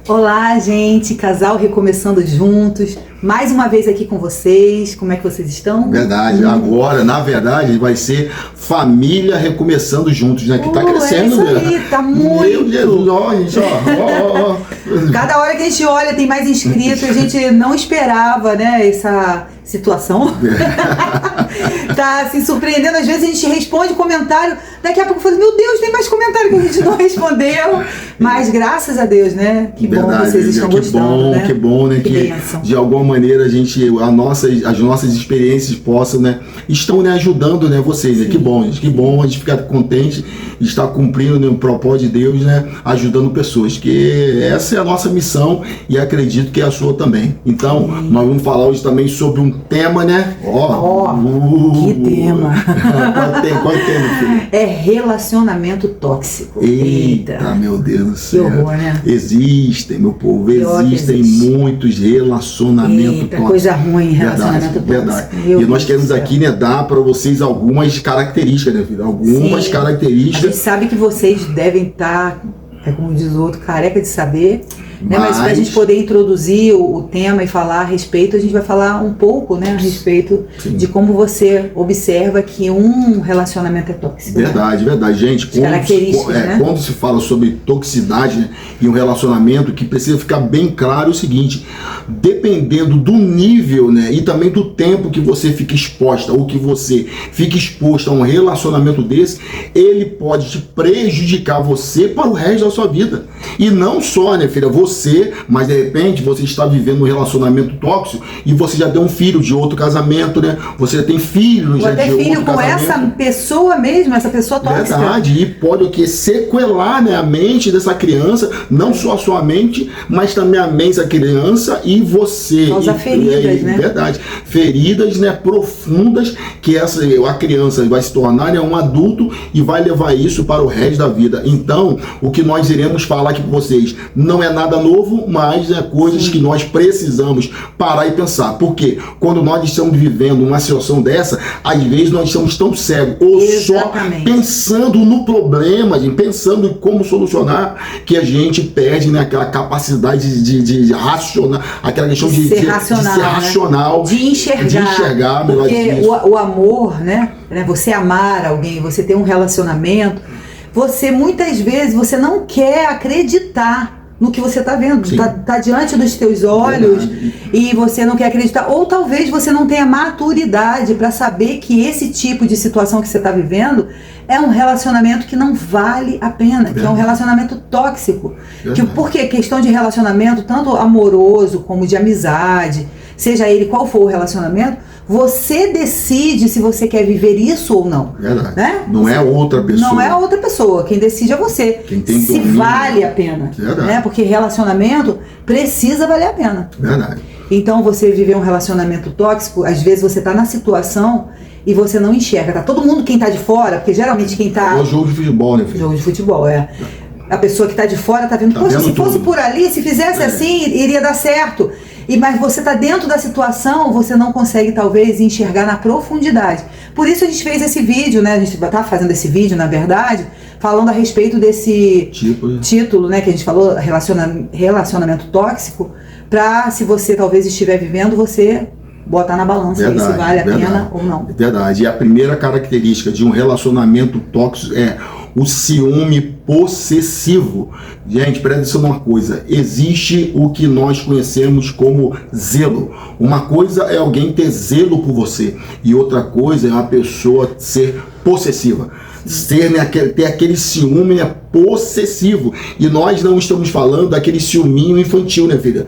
Olá, gente, casal recomeçando juntos, mais uma vez aqui com vocês. Como é que vocês estão? Verdade, agora, na verdade, vai ser família recomeçando juntos, né? Que tá crescendo, é isso aí, tá muito. Meu Jesus, ó, gente, ó. Cada hora que a gente olha tem mais inscritos, a gente não esperava, né, essa situação. Tá se surpreendendo, às vezes a gente responde comentário, daqui a pouco fala, meu Deus, tem mais comentário que a gente não respondeu, mas graças a Deus, né, que verdade, bom vocês estão gostando, né? Que bom, né, que de alguma maneira as nossas experiências possam, né, estão, né, ajudando, né, vocês, né? Que bom, gente, que bom a gente ficar contente de estar cumprindo, né, o propósito de Deus, né, ajudando pessoas, que essa é a nossa missão e acredito que é a sua também. Então, nós vamos falar hoje também sobre um tema, né, que tema! Qual tema, filho? É relacionamento tóxico. Eita, meu Deus do céu. Que horror, né? Existem, meu povo, existem muitos relacionamentos tóxicos. Coisa ruim, relacionamento tóxico. Verdade. E nós queremos aqui, né, dar para vocês algumas características, né, filho? Algumas características. A gente sabe que vocês devem estar, como diz o outro, careca de saber. Né, mas para a gente poder introduzir o tema e falar a respeito, a gente vai falar um pouco, né, a respeito de como você observa que um relacionamento é tóxico. Verdade, né? Verdade, gente. Quando se fala sobre toxicidade, né, e um relacionamento, que precisa ficar bem claro o seguinte: dependendo do nível, né, e também do tempo que você fica exposta ou que você fica exposto a um relacionamento desse, ele pode te prejudicar você para o resto da sua vida. E não só, né, filha, mas de repente você está vivendo um relacionamento tóxico e você já deu um filho de outro casamento, né? Você já tem filho já de outro casamento. Com essa pessoa mesmo, essa pessoa tóxica. Verdade, e pode o que? Sequelar, né, a mente dessa criança, não só a sua mente, mas também a mente da criança e você. Causa feridas, né? Verdade. Feridas, né, profundas, que a criança vai se tornar, né, um adulto e vai levar isso para o resto da vida. Então, o que nós iremos falar aqui com vocês não é nada novo, mas é coisas que nós precisamos parar e pensar. Porque quando nós estamos vivendo uma situação dessa, às vezes nós estamos tão cegos ou só pensando no problema, pensando em como solucionar, que a gente perde, né, aquela capacidade de racionar, aquela questão de ser racional, de enxergar porque o amor, né, você amar alguém, você ter um relacionamento, você muitas vezes você não quer acreditar no que você está vendo, tá diante dos teus olhos e você não quer acreditar, ou talvez você não tenha maturidade para saber que esse tipo de situação que você está vivendo é um relacionamento que não vale a pena, que é um relacionamento tóxico. Porque questão de relacionamento, tanto amoroso como de amizade, seja ele qual for o relacionamento, você decide se você quer viver isso ou não. Né? Não é outra pessoa. Não é outra pessoa. Quem decide é você. Quem tem se vale a pena. Né? Porque relacionamento precisa valer a pena. Verdade. Então você viver um relacionamento tóxico, às vezes você está na situação e você não enxerga. Tá todo mundo quem está de fora, porque geralmente quem está... É o jogo de futebol, né, filho? Jogo de futebol, A pessoa que está de fora está vendo, poxa, se fosse por ali, se fizesse assim, iria dar certo. Mas você está dentro da situação, você não consegue talvez enxergar na profundidade. Por isso a gente fez esse vídeo, né? A gente está fazendo esse vídeo, na verdade, falando a respeito desse título, né? Que a gente falou, relacionamento tóxico, para, se você talvez estiver vivendo, você botar na balança se vale a pena ou não. Verdade. E a primeira característica de um relacionamento tóxico é o ciúme possessivo. Gente, presta atenção numa coisa: existe o que nós conhecemos como zelo. Uma coisa é alguém ter zelo por você e outra coisa é uma pessoa ser possessiva. Ter aquele ciúme, né, possessivo. E nós não estamos falando daquele ciúminho infantil, né, filha?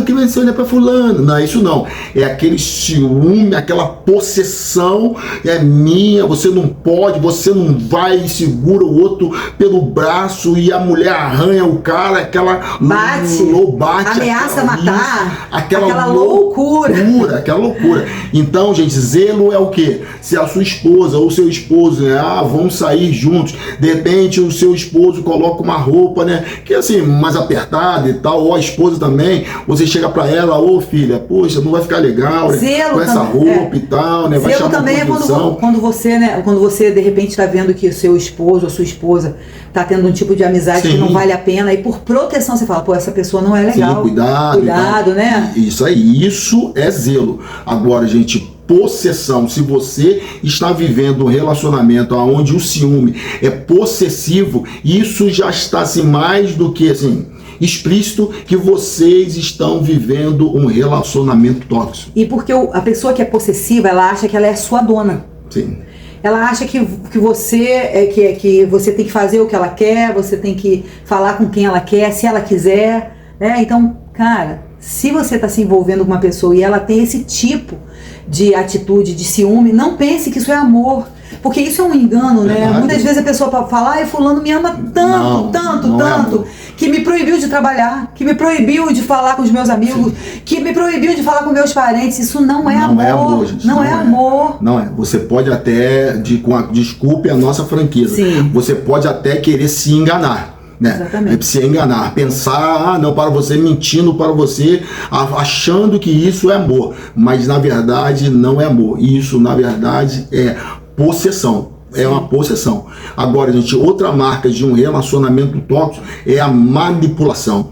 Que você olha pra fulano. Não, isso não. É aquele ciúme, aquela possessão, é minha, você não pode, você não vai, e segura o outro pelo braço e a mulher arranha o cara, aquela bate, ameaça matar, aquela loucura. Aquela loucura. Então, gente, zelo é o quê? Se a sua esposa ou seu esposo, né, vamos sair juntos, De repente o seu esposo coloca uma roupa, né, que é assim, mais apertada e tal, ou a esposa também, você chega pra ela, ô filha, poxa, não vai ficar legal, né, com essa roupa e tal, né, vai chamar também é quando você, né, quando você de repente tá vendo que o seu esposo ou sua esposa tá tendo um tipo de amizade que não vale a pena, e por proteção você fala, pô, essa pessoa não é legal. Sim, cuidado, né? Isso aí, isso é zelo. Agora, gente, possessão, se você está vivendo um relacionamento onde o ciúme é possessivo, isso já está assim, mais do que assim, explícito que vocês estão vivendo um relacionamento tóxico. E porque a pessoa que é possessiva, ela acha que ela é sua dona. Sim. Ela acha que você que você tem que fazer o que ela quer, você tem que falar com quem ela quer, se ela quiser, né? Então, cara, se você está se envolvendo com uma pessoa e ela tem esse tipo de atitude, de ciúme, não pense que isso é amor. Porque isso é um engano, né? Muitas vezes a pessoa fala, ai, fulano me ama tanto, tanto, que me proibiu de trabalhar, que me proibiu de falar com os meus amigos, que me proibiu de falar com meus parentes. Isso não é amor. Não é amor, gente. Não é amor. Não é. Você pode até, desculpe a nossa franqueza, você pode até querer se enganar. Né? Exatamente. Se enganar, pensar, não, para você, mentindo para você, achando que isso é amor, mas na verdade não é amor, isso na verdade é possessão. É uma possessão. Agora, gente, outra marca de um relacionamento tóxico é a manipulação.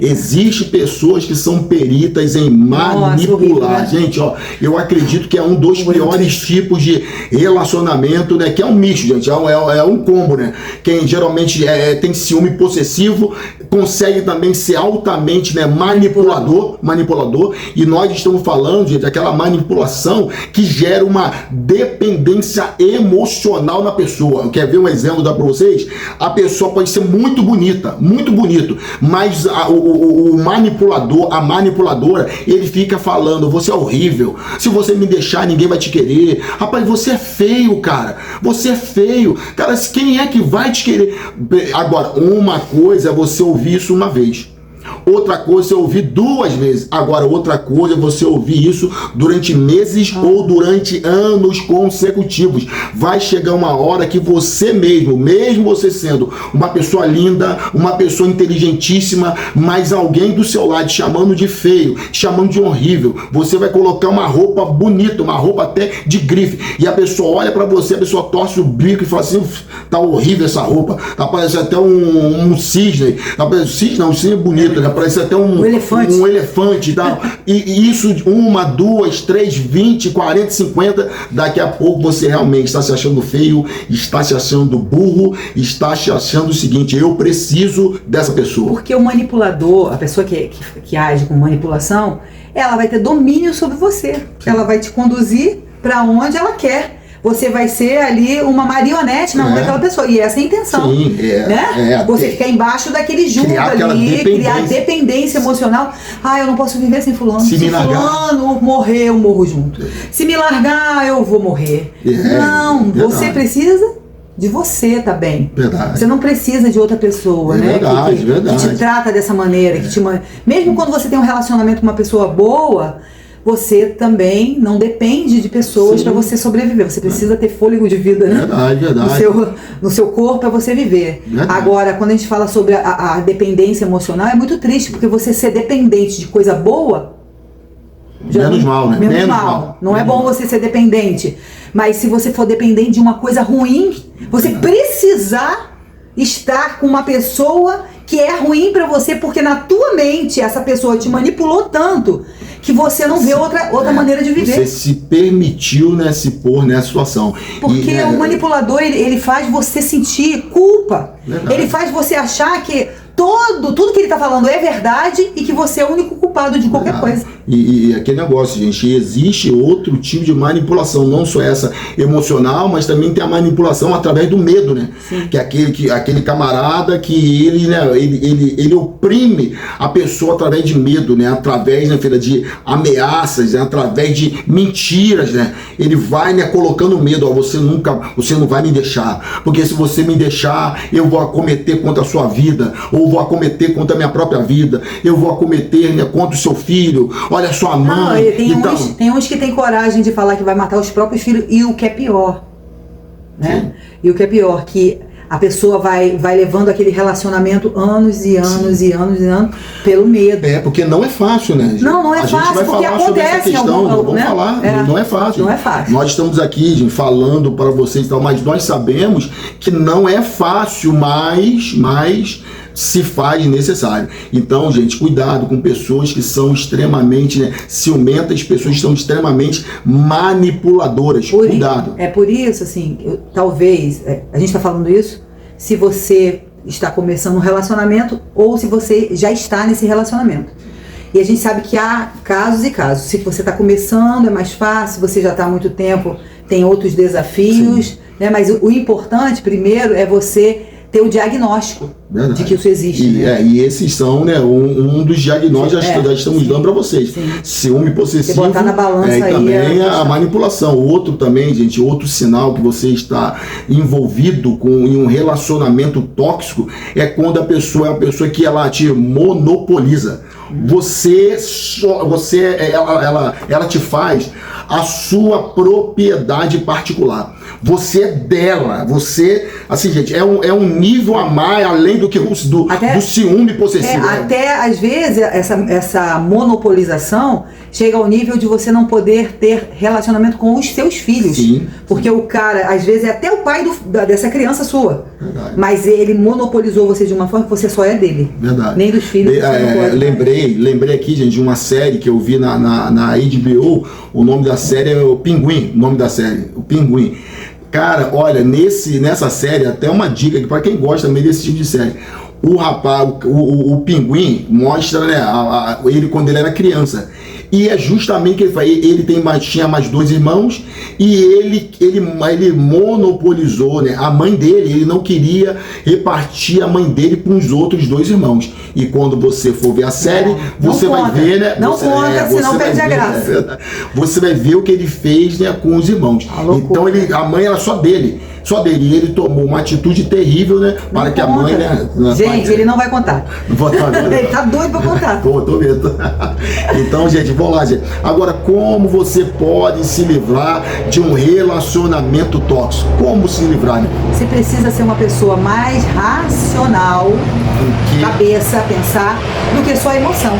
Existem pessoas que são peritas em manipular. Gente, ó, eu acredito que é um dos piores tipos de relacionamento, né? Que é um misto, gente. É um combo, né? Quem geralmente tem ciúme possessivo consegue também ser altamente, né, manipulador. E nós estamos falando, gente, daquela manipulação que gera uma dependência emocional na pessoa. Quer ver um exemplo da para vocês? A pessoa pode ser muito bonita, muito bonito, mas o manipulador, a manipuladora, ele fica falando, você é horrível, se você me deixar ninguém vai te querer, rapaz, você é feio, cara, você é feio, cara, quem é que vai te querer? Agora, uma coisa é você ouvir isso uma vez, outra coisa é ouvir 2 vezes. Agora, outra coisa é você ouvir isso durante meses ou durante anos consecutivos. Vai chegar uma hora que você mesmo você sendo uma pessoa linda, uma pessoa inteligentíssima, mas alguém do seu lado te chamando de feio, te chamando de horrível, você vai colocar uma roupa bonita, uma roupa até de grife, e a pessoa olha pra você, a pessoa torce o bico e fala assim, tá horrível essa roupa, tá parecendo até um cisne, cisne não, um cisne bonito, né? Parece até um elefante e tal. E isso, 1, 2, 3, 20, 40, 50, daqui a pouco você realmente está se achando feio, está se achando burro, está se achando o seguinte, eu preciso dessa pessoa. Porque o manipulador, a pessoa que age com manipulação, ela vai ter domínio sobre você. Sim. Ela vai te conduzir para onde ela quer. Você vai ser ali uma marionete na mão daquela pessoa. E essa é a intenção. Sim, né? Você ficar embaixo daquele jugo ali, criar dependência emocional. Ah, eu não posso viver sem fulano. Se fulano morrer, eu morro junto. Se me largar, eu vou morrer. Não, você precisa de você, tá bem? Verdade. Você não precisa de outra pessoa, né? Verdade, que te trata dessa maneira. Mesmo quando você tem um relacionamento com uma pessoa boa, você também não depende de pessoas para você sobreviver. Você precisa ter fôlego de vida, né? Verdade. No seu corpo para você viver. Verdade. Agora, quando a gente fala sobre a dependência emocional, é muito triste, porque você ser dependente de coisa boa... Menos mal, né? Menos mal. Não é bom você ser dependente. Mas se você for dependente de uma coisa ruim, você precisar estar com uma pessoa que é ruim para você, porque na tua mente essa pessoa te manipulou tanto que você não vê outra maneira de viver. Você se permitiu, né, se pôr nessa situação. Porque o manipulador, ele faz você sentir culpa. Verdade. Ele faz você achar que tudo que ele está falando é verdade e que você é o único culpado de qualquer coisa. E aquele negócio, gente, existe outro tipo de manipulação, não só essa emocional, mas também tem a manipulação através do medo, né? Sim. Que é aquele camarada que ele oprime a pessoa através de medo, né? Através, né, filha, de ameaças, né? Através de mentiras, né? Ele vai, né, colocando medo, ó, você não vai me deixar, porque se você me deixar, eu vou acometer contra a sua vida, ou vou acometer contra a minha própria vida, eu vou acometer, né, contra o seu filho, olha a sua mãe. Tem uns que tem coragem de falar que vai matar os próprios filhos, e o que é pior, né? Sim. E o que é pior, que A pessoa vai levando aquele relacionamento anos e anos e anos e anos pelo medo. Porque não é fácil, né? Não é fácil, A gente vai falar sobre essa questão, vamos falar, não é fácil. Não é fácil. Nós estamos aqui, gente, falando para vocês e tal, mas nós sabemos que não é fácil, mas se faz necessário. Então, gente, cuidado com pessoas que são extremamente, né, ciumentas, pessoas que são extremamente manipuladoras. Cuidado. É por isso, assim, talvez, a gente está falando isso, se você está começando um relacionamento ou se você já está nesse relacionamento. E a gente sabe que há casos e casos. Se você está começando, é mais fácil, se você já está há muito tempo, tem outros desafios, né? Mas o importante, primeiro, é você ter o diagnóstico de que isso existe. E esses são, né, um dos diagnósticos que já estamos dando para vocês. Sim. Ciúme possessivo. Botar na balança e também a manipulação. Outro também, gente, outro sinal que você está envolvido em um relacionamento tóxico é quando a pessoa é uma pessoa que ela te monopoliza. Ela te faz a sua propriedade particular. Você é dela. Você, assim, gente, é um nível a mais além do que do ciúme possessivo. Até às vezes essa monopolização chega ao nível de você não poder ter relacionamento com os seus filhos. Sim. Porque o cara, às vezes, é até o pai dessa criança sua. Verdade. Mas ele monopolizou você de uma forma que você só é dele. Verdade. Nem dos filhos. Lembrei aqui, gente, de uma série que eu vi na HBO. O nome da série é o Pinguim. O nome da série, o Pinguim. Cara, olha, nessa série, até uma dica para quem gosta também desse tipo de série. O rapaz, o Pinguim, mostra, né, ele quando ele era criança. E é justamente o que ele faz. Ele tinha mais 2 irmãos e ele monopolizou, né, a mãe dele. Ele não queria repartir a mãe dele com os outros 2 irmãos. E quando você for ver a série, você vai ver, né? Não conta, senão perde a graça. Você vai ver o que ele fez, né, com os irmãos. Então a mãe era só dele. E ele tomou uma atitude terrível, né? Para que a mãe, né? Gente, ele não vai contar. Ele tá doido pra contar. Tô vendo. Então, gente, vamos lá, gente. Agora, como você pode se livrar de um relacionamento tóxico? Como se livrar, né? Você precisa ser uma pessoa mais racional, cabeça, pensar, do que só emoção.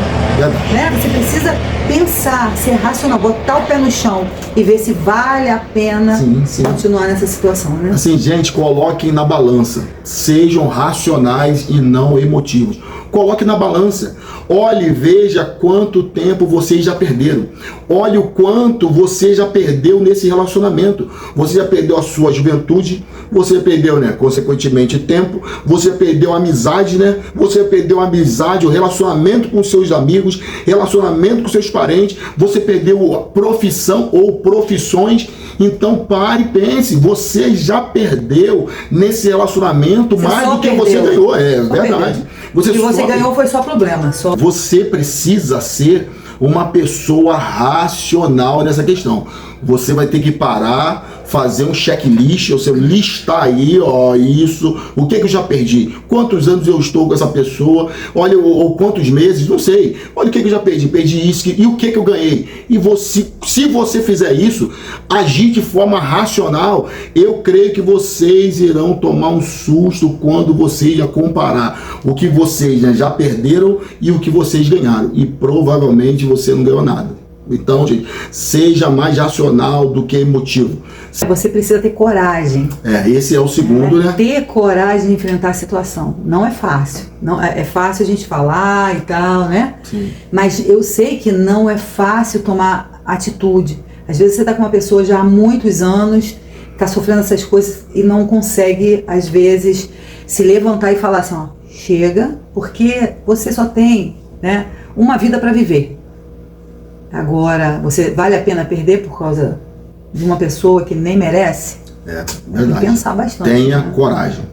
Né? Você precisa pensar, ser racional, botar o pé no chão e ver se vale a pena continuar nessa situação, né? Assim, gente, coloquem na balança. Sejam racionais e não emotivos. Coloque na balança. Olhe e veja quanto tempo vocês já perderam. Olhe o quanto você já perdeu nesse relacionamento. Você já perdeu a sua juventude, você perdeu, né, consequentemente, tempo, você perdeu a amizade, né? Você perdeu a amizade, o relacionamento com seus amigos, relacionamento com seus parentes, você perdeu a profissão ou profissões. Então pare e pense, você já perdeu nesse relacionamento mais do que você ganhou. É verdade. O que você ganhou foi só problema. Você precisa ser uma pessoa racional nessa questão. Você vai ter que parar, fazer um checklist, você listar aí, ó, isso, o que eu já perdi, quantos anos eu estou com essa pessoa, olha, ou quantos meses, não sei, olha o que eu já perdi isso, e o que eu ganhei. E você, se você fizer isso, agir de forma racional, eu creio que vocês irão tomar um susto quando vocês já comparar o que vocês já perderam e o que vocês ganharam, e provavelmente você não ganhou nada. Então, gente, seja mais racional do que emotivo. Você precisa ter coragem. Esse é o segundo, né? Ter coragem de enfrentar a situação. Não é fácil. Não, é fácil a gente falar e tal, né? Sim. Mas eu sei que não é fácil tomar atitude. Às vezes você está com uma pessoa já há muitos anos, está sofrendo essas coisas e não consegue, às vezes, se levantar e falar assim, ó, chega, porque você só tem, né, uma vida para viver. Agora, você vale a pena perder por causa de uma pessoa que nem merece? Verdade. Tem que pensar bastante. Tenha coragem.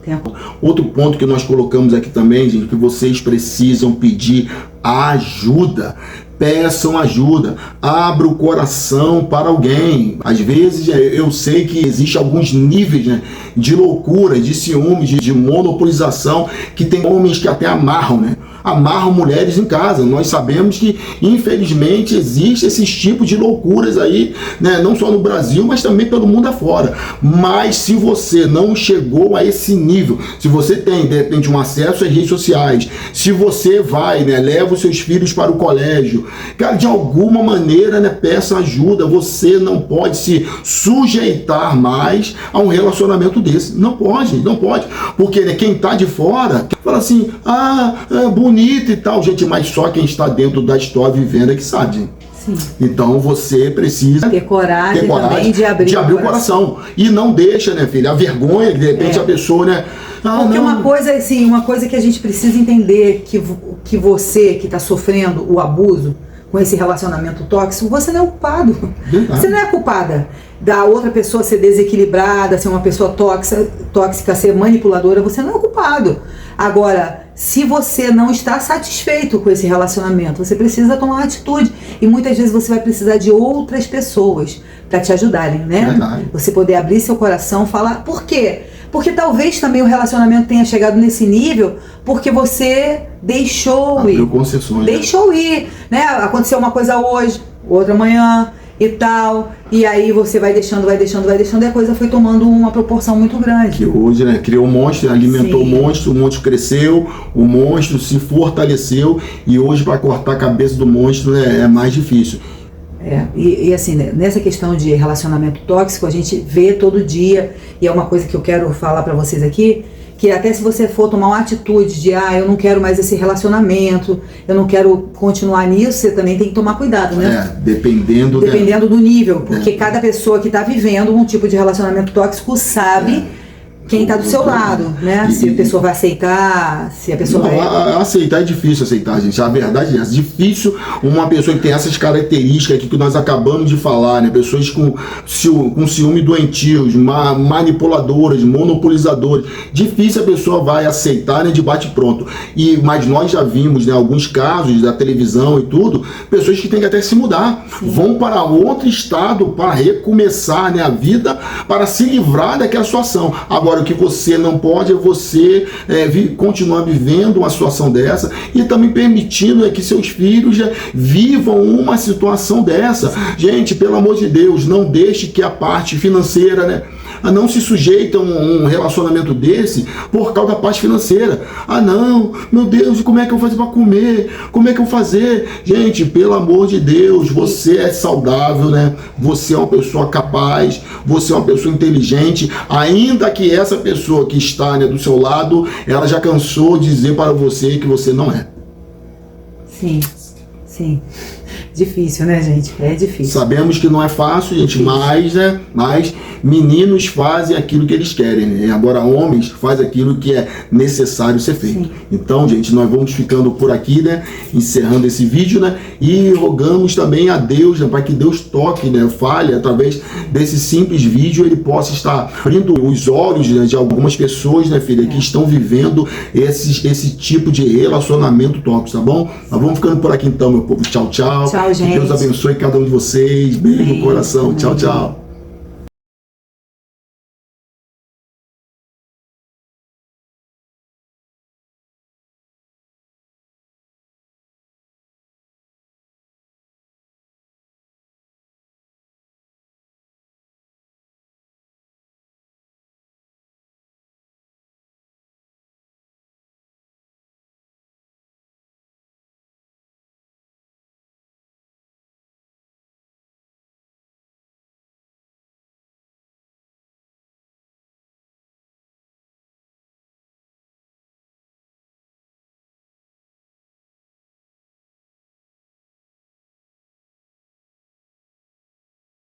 Outro ponto que nós colocamos aqui também, gente, que vocês precisam pedir ajuda. Peçam ajuda, abra o coração para alguém. Às vezes eu sei que existe alguns níveis, né, de loucura, de ciúme, de monopolização, que tem homens que até amarram, né? amarram mulheres em casa. Nós sabemos que, infelizmente, existe esses tipos de loucuras aí, né? Não só no Brasil, mas também pelo mundo afora. Mas se você não chegou a esse nível, se você tem, de repente, um acesso às redes sociais, se você vai, né, leva os seus filhos para o colégio, cara, de alguma maneira, né, peça ajuda. Você não pode se sujeitar mais a um relacionamento desse. Não pode, não pode. Porque, né, quem está de fora fala assim, é bonito e tal, gente, mas só quem está dentro da história vivendo é que sabe. Sim. Então você precisa ter coragem também de abrir o coração. E não deixa, né, filha, a vergonha, de repente a pessoa, né... Porque uma coisa, assim, uma coisa que a gente precisa entender, que você que está sofrendo o abuso com esse relacionamento tóxico, você não é o culpado. Verdade. Você não é a culpada da outra pessoa ser desequilibrada, ser uma pessoa tóxica, ser manipuladora, você não é o culpado. Agora, se você não está satisfeito com esse relacionamento, você precisa tomar uma atitude. E muitas vezes você vai precisar de outras pessoas para te ajudarem, né? Verdade. Você poder abrir seu coração, falar. Por quê? Porque talvez também o relacionamento tenha chegado nesse nível porque você deixou ir. Concessões. Deixou ir, né? Aconteceu uma coisa hoje, outra amanhã e tal. E aí você vai deixando, e a coisa foi tomando uma proporção muito grande. Que hoje, né, criou um monstro, alimentou o monstro cresceu, o monstro se fortaleceu e hoje para cortar a cabeça do monstro, né, é mais difícil. E assim, né, nessa questão de relacionamento tóxico, a gente vê todo dia, e é uma coisa que eu quero falar para vocês aqui, que até se você for tomar uma atitude de eu não quero mais esse relacionamento, eu não quero continuar nisso, você também tem que tomar cuidado, né? Dependendo do nível, porque cada pessoa que está vivendo um tipo de relacionamento tóxico sabe quem está do seu lado, né? Se a pessoa vai aceitar, se a pessoa vai... Aceitar é difícil aceitar, gente. A verdade é essa. Difícil uma pessoa que tem essas características aqui que nós acabamos de falar, né? Pessoas com ciúme doentios, manipuladoras, monopolizadoras. Difícil a pessoa vai aceitar, né, de bate pronto. Mas nós já vimos, né, alguns casos da televisão e tudo, pessoas que têm que até se mudar. Sim. Vão para outro estado para recomeçar, né, a vida, para se livrar daquela situação. Agora, o que você não pode é você continuar vivendo uma situação dessa e também permitindo que seus filhos vivam uma situação dessa. Gente, pelo amor de Deus, não deixe que a parte financeira, né, não se sujeita a um relacionamento desse por causa da parte financeira. Não, meu Deus, como é que eu vou fazer para comer? Como é que eu vou fazer? Gente, pelo amor de Deus, você é saudável, né? Você é uma pessoa capaz, você é uma pessoa inteligente, ainda que essa pessoa que está, né, do seu lado, ela já cansou de dizer para você que você não é. Sim, sim. Difícil, né, gente? É difícil. Sabemos que não é fácil, gente, mas meninos fazem aquilo que eles querem, né? Agora homens fazem aquilo que é necessário ser feito. Sim. Então, gente, nós vamos ficando por aqui, né? Encerrando esse vídeo, né? E rogamos também a Deus, né, para que Deus toque, né? Fale através desse simples vídeo, ele possa estar abrindo os olhos, né, de algumas pessoas, né, filha, que estão vivendo esse tipo de relacionamento tóxico, tá bom? Nós vamos ficando por aqui então, meu povo. Tchau, tchau. Tchau, gente. Que Deus abençoe cada um de vocês. Beijo no coração. Tchau, tchau.